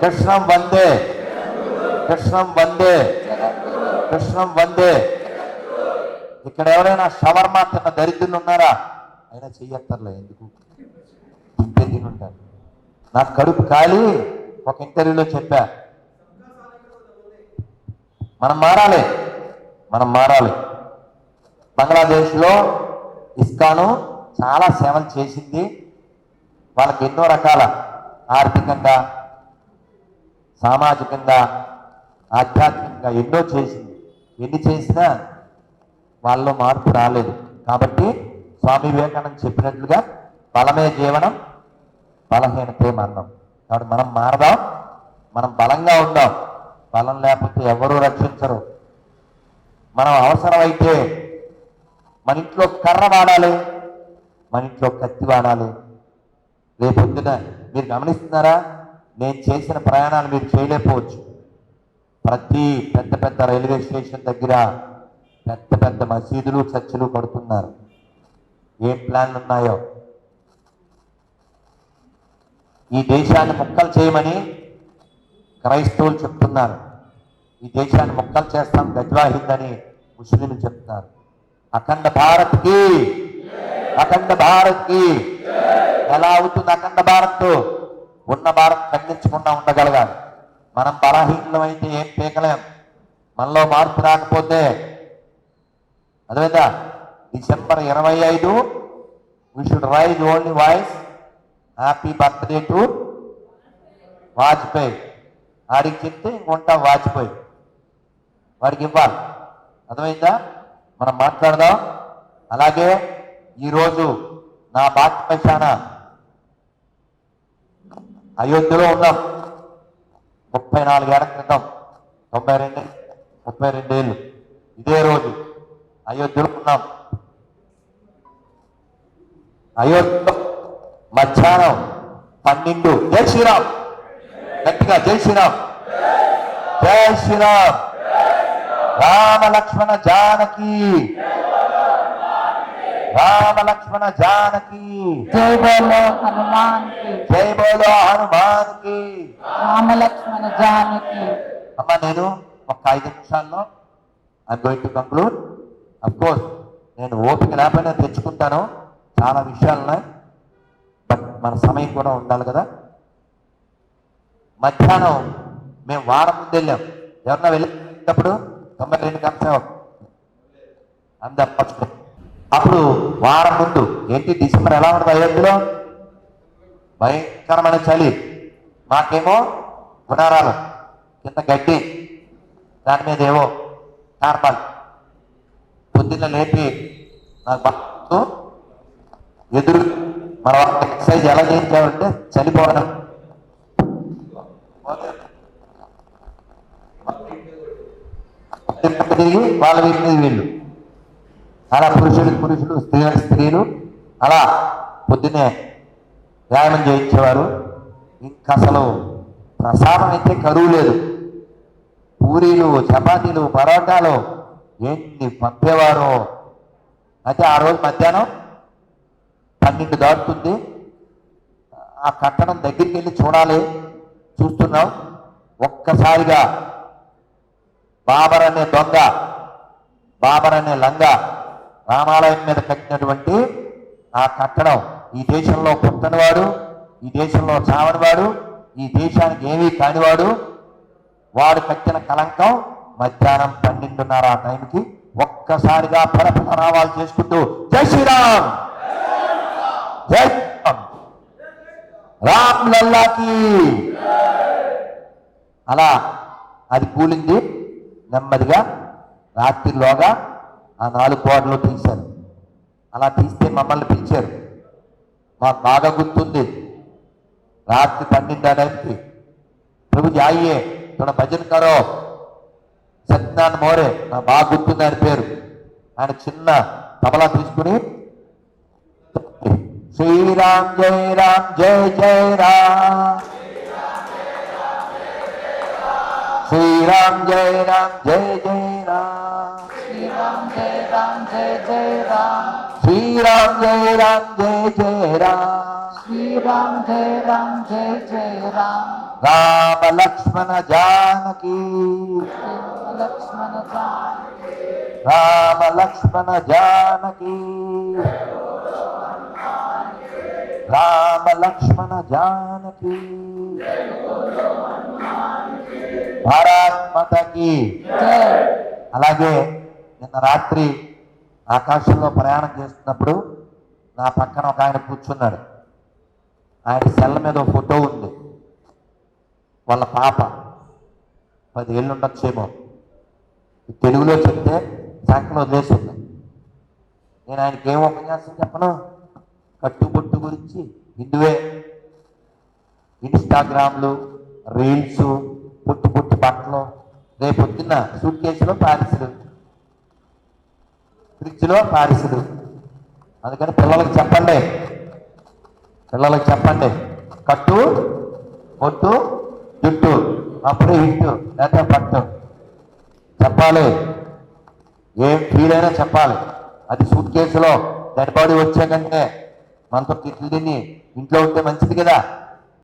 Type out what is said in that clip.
కృష్ణం వందే, కృష్ణం వందే, కృష్ణం వందే. ఇక్కడ ఎవరైనా షవర్మా తిన్న దరిద్రులు ఉన్నారా? అయినా చెయ్యక్కర్లే, ఎందుకు తింటే ఉంటారు. నాకు కడుపు ఖాళీ. ఒక ఇంటర్వ్యూలో చెప్పా, మనం మారాలి, మనం మారాలి. బంగ్లాదేశ్లో ఇస్కాను చాలా సేవలు చేసింది. వాళ్ళకి ఎన్నో రకాల ఆర్థికంగా, సామాజికంగా, ఆధ్యాత్మికంగా ఎన్నో చేసింది. ఎన్ని చేసినా వాళ్ళలో మార్పు రాలేదు. కాబట్టి స్వామి వివేకానంద చెప్పినట్లుగా బలమే జీవనం, బలహీనతే మరణం. కాబట్టి మనం మారదాం, మనం బలంగా ఉందాం. బలం లేకపోతే ఎవరూ రక్షించరు. మనం అవసరమైతే మన ఇంట్లో కర్ర వాడాలి, మన ఇంట్లో కత్తి వాడాలి. రేపొద్దున మీరు గమనిస్తున్నారా? నేను చేసిన ప్రయాణాలు మీరు చేయలేకపోవచ్చు. ప్రతి పెద్ద పెద్ద రైల్వే స్టేషన్ దగ్గర పెద్ద పెద్ద మసీదులు, చర్చిలు కడుతున్నారు. ఏం ప్లాన్లు ఉన్నాయో. ఈ దేశాన్ని ముక్కలు చేయమని క్రైస్తవులు చెప్తున్నారు. ఈ దేశాన్ని ముక్కలు చేస్తాం గజ్వాహిందని ముస్లింలు చెప్తున్నారు. అఖండ భారత్కి, అఖండ భారత్కి. ఎలా అవుతుంది అఖండ భారత్? ఉన్న భారత్ ఖండించకుండా ఉండగలగాలి. మనం బలహీనం అయితే ఏం పీకలేం. మనలో మార్పు రాకపోతే అదేవిధంగా December 25 we should raise only voice, happy birthday to Vajpayee. ఆడికి చెప్తే ఇంకొంటా వాజ్పేయి, వాడికి ఇవ్వాలి. అర్థమైందా? మనం మాట్లాడదాం. అలాగే ఈరోజు నా బాధ్యత అయోధ్యలో ఉన్నాం. 34 ఏళ్ల క్రితం, 32 ఏళ్ళు ఇదే రోజు అయోధ్యలో ఉన్నాం. అయోధ్యలో మధ్యాహ్నం 12. జై శ్రీరామ్, గట్టిగా జై శ్రీరామ్, జై శ్రీరామ్. రామ లక్ష్మణ జానకి, రామ లక్ష్మణ జానకి. జై బోలో హనుమాన్ కి, జై బోలో హనుమాన్ కి. రామ లక్ష్మణ జానకి. అమ్మ, నేను ఒక 5 నిమిషాల్లో I'm going to conclude. Of course నేను ఓపిక లేకపోయినా తెచ్చుకుంటాను, చాలా విషయాలున్నాయి. బట్ మన సమయం కూడా ఉండాలి కదా. మధ్యాహ్నం మేము వారం ముందు వెళ్ళాం. ఎవరన్నా వెళ్ళేటప్పుడు 92 గంటలు అందరు. అప్పుడు వారం ముందు ఏంటి, డిసెంబర్ ఎలా ఉంటుంది అయోధ్యలో? భయంకరమైన చలి. మాకేమో గుణారాలు కింద గడ్డి, దాని మీద ఏవో నార్మల్. పొద్దున్న లేపి నాకు బాగా ఎదురు మన ఎక్సర్సైజ్ ఎలా చేయించామంటే చనిపోవడం. తిరిగి వాళ్ళ వీటి మీద వీళ్ళు, అలా పురుషులు, స్త్రీలు అలా పొద్దున్నే వ్యాయామం చేయించేవారు. ఇంకా అసలు ప్రసాదం అయితే కరువు లేదు. పూరీలు, చపాతీలు, పరోటాలు ఎన్ని పంపేవారో. అయితే ఆ రోజు మధ్యాహ్నం 12 దాటుతుంది. ఆ కట్టడం దగ్గరికి వెళ్ళి చూడాలి. చూస్తున్నాం. ఒక్కసారిగా బాబర్ అనే దొంగ, బాబర్ అనే లంగ రామాలయం మీద కట్టినటువంటి ఆ కట్టడం, ఈ దేశంలో పుట్టనివాడు, ఈ దేశంలో చావనివాడు, ఈ దేశానికి ఏమీ కానివాడు, వాడు కట్టిన కలంకం మధ్యాహ్నం 12:30 ఆ టైంకి ఒక్కసారిగా పరపరావాలు చేసుకుంటూ జై శ్రీరామ్, జై శ్రీరామ్, రామ్ లల్లాకి. అలా అది కూలింది. నెమ్మదిగా రాత్రిలోగా ఆ 4 గోడలు తీశారు. అలా తీస్తే మమ్మల్ని పిలిచారు. మాకు బాగా గుర్తుంది. రాత్రి 12 టైంకి ప్రభు జాయియే తన భజన కరో, సత్యనారాయణ మోరే, నాకు బాగా గుర్తుంది ఆయన పేరు. ఆయన చిన్న తబలా తీసుకుని శ్రీరామ్ జై రామ్ జై జై రామ్, శ్రీరామ్ జై రామ్ జై జై రామ్, రామ్ జయ రామ్ జయ జయ రామ్ శ్రీరామ్ జయ రామ్ జయ జయ రామ్ శ్రీరామ్ జయ రామ్ జయ జయ రామ్ రామ లక్ష్మణ జానకి లక్ష్మణ జానకి రామ లక్ష్మణ జానకి రామ లక్ష్మణ జానకి భారత్ మాతకి జయ అలాగే నిన్న రాత్రి ఆకాశంలో ప్రయాణం చేస్తున్నప్పుడు నా పక్కన ఒక ఆయన కూర్చున్నాడు. ఆయన సెల్ల మీద ఒక ఫోటో ఉంది. వాళ్ళ పాప 10 ఏళ్ళు ఉండొచ్చేమో. తెలుగులో చెప్తే సంఖ్యలో వదిలేసింది. నేను ఆయనకి ఏం ఉపన్యాసం చెప్పను, కట్టుబొట్టు గురించి హిందువే. ఇన్స్టాగ్రామ్లు, రీల్స్, పుట్టి పుట్టి బట్టలు, రేపు పొద్దున్న సూట్ కేసులో పారిసులు, ఫ్రిడ్జ్లో పారిసులు. అందుకని పిల్లలకు చెప్పండి కట్టు పొట్టు జుట్టు అప్పుడే ఇట్టు లేకపోతే పట్టు చెప్పాలి. ఏం ఫీల్ అయినా చెప్పాలి. అది సూట్ కేసులో డెడ్ బాడీ వచ్చాకంటే మనతో తిట్లు తిని ఇంట్లో ఉంటే మంచిది కదా.